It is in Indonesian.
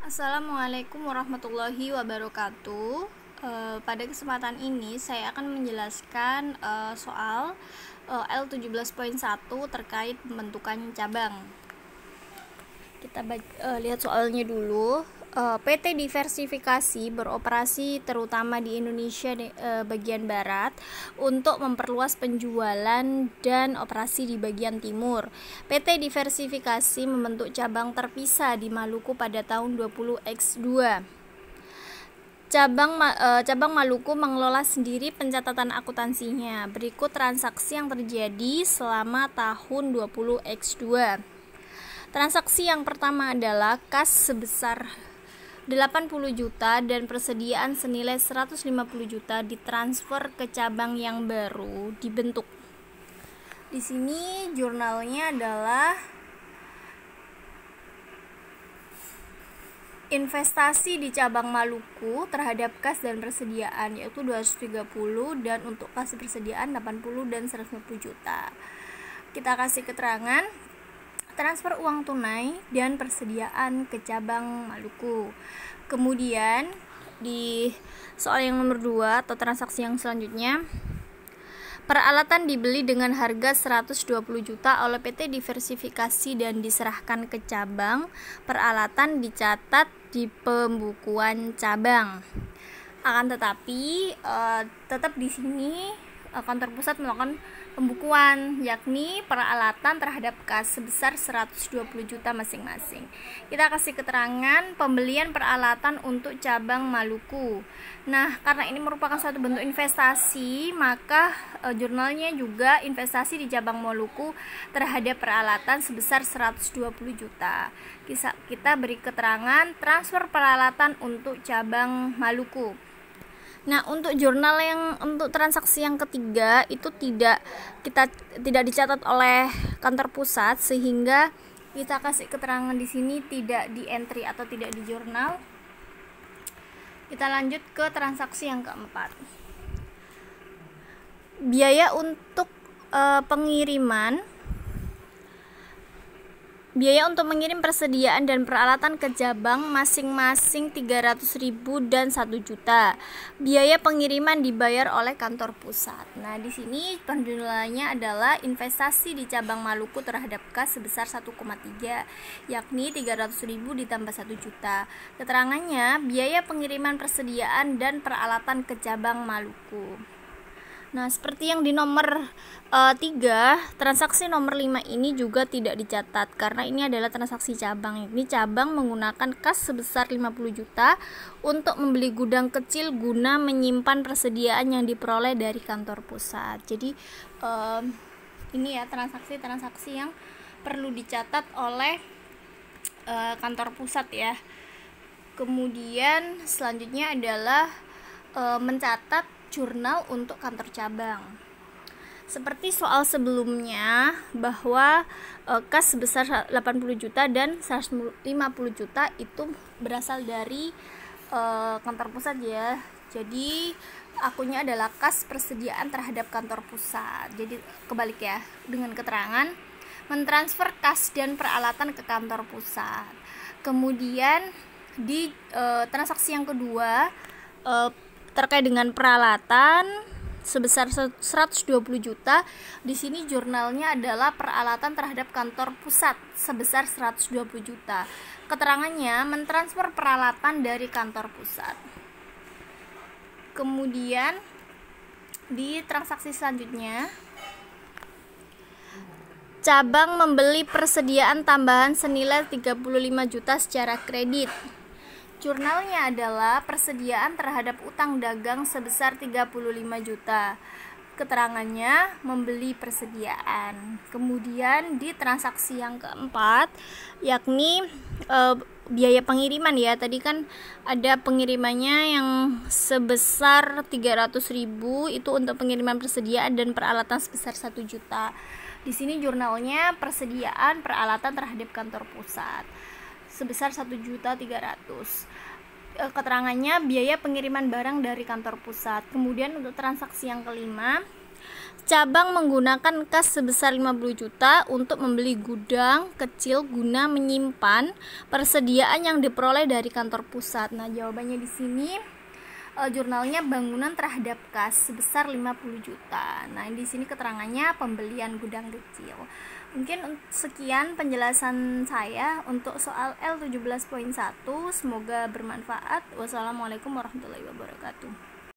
Assalamualaikum warahmatullahi wabarakatuh. Pada kesempatan ini saya akan menjelaskan soal L17.1 terkait pembentukan cabang. Kita lihat soalnya dulu. PT Diversifikasi beroperasi terutama di Indonesia bagian barat untuk memperluas penjualan dan operasi di bagian timur. PT Diversifikasi membentuk cabang terpisah di Maluku pada tahun 20X2. Cabang Maluku mengelola sendiri pencatatan akuntansinya. Berikut transaksi yang terjadi selama tahun 20X2. Transaksi yang pertama adalah kas sebesar 80 juta dan persediaan senilai 150 juta ditransfer ke cabang yang baru dibentuk. Di sini jurnalnya adalah investasi di cabang Maluku terhadap kas dan persediaan yaitu 230 dan untuk kas persediaan 80 dan 150 juta. Kita kasih keterangan transfer uang tunai dan persediaan ke cabang Maluku. Kemudian di soal yang nomor 2 atau transaksi yang selanjutnya, peralatan dibeli dengan harga 120 juta oleh PT Diversifikasi dan diserahkan ke cabang. Peralatan dicatat di pembukuan cabang. Akan tetapi tetap di sini kantor pusat melakukan pembukuan, yakni peralatan terhadap kas sebesar 120 juta masing-masing. Kita kasih keterangan pembelian peralatan untuk cabang Maluku. Nah, karena ini merupakan suatu bentuk investasi, maka jurnalnya juga investasi di cabang Maluku terhadap peralatan sebesar 120 juta. Kita beri keterangan transfer peralatan untuk cabang Maluku. Nah, untuk jurnal untuk transaksi yang ketiga itu tidak dicatat oleh kantor pusat, sehingga kita kasih keterangan di sini tidak di entry atau tidak di jurnal. Kita lanjut ke transaksi yang keempat. Biaya untuk pengiriman. Biaya untuk mengirim persediaan dan peralatan ke cabang masing-masing 300.000 dan 1 juta. Biaya pengiriman dibayar oleh kantor pusat. Nah, di sini penjumlahannya adalah investasi di cabang Maluku terhadap kas sebesar 1,3, yakni 300.000 ditambah 1 juta. Keterangannya, biaya pengiriman persediaan dan peralatan ke cabang Maluku. Nah, seperti yang di nomor 3, transaksi nomor 5 ini juga tidak dicatat karena ini adalah transaksi cabang. Ini cabang menggunakan kas sebesar 50 juta untuk membeli gudang kecil guna menyimpan persediaan yang diperoleh dari kantor pusat. Jadi ini ya transaksi-transaksi yang perlu dicatat oleh kantor pusat ya. Kemudian selanjutnya adalah mencatat jurnal untuk kantor cabang. Seperti soal sebelumnya bahwa kas sebesar 80 juta dan 150 juta itu berasal dari kantor pusat ya. Jadi akunnya adalah kas persediaan terhadap kantor pusat. Jadi kebalik ya, dengan keterangan mentransfer kas dan peralatan ke kantor pusat. Kemudian di transaksi yang kedua terkait dengan peralatan sebesar 120 juta. Di sini jurnalnya adalah peralatan terhadap kantor pusat sebesar 120 juta. Keterangannya mentransfer peralatan dari kantor pusat. Kemudian di transaksi selanjutnya, cabang membeli persediaan tambahan senilai 35 juta secara kredit. Jurnalnya adalah persediaan terhadap utang dagang sebesar 35 juta. Keterangannya membeli persediaan. Kemudian di transaksi yang keempat, yakni biaya pengiriman ya. Tadi kan ada pengirimannya yang sebesar 300.000 itu untuk pengiriman persediaan dan peralatan sebesar 1 juta. Di sini jurnalnya persediaan peralatan terhadap kantor pusat sebesar 1.300.000. Keterangannya biaya pengiriman barang dari kantor pusat. Kemudian untuk transaksi yang kelima, Cabang menggunakan kas sebesar 50 juta untuk membeli gudang kecil guna menyimpan persediaan yang diperoleh dari kantor pusat. Nah, jawabannya di sini jurnalnya bangunan terhadap kas sebesar 50 juta. Nah, di sini keterangannya pembelian gudang kecil. Mungkin sekian penjelasan saya untuk soal L17.1. Semoga bermanfaat. Wassalamualaikum warahmatullahi wabarakatuh.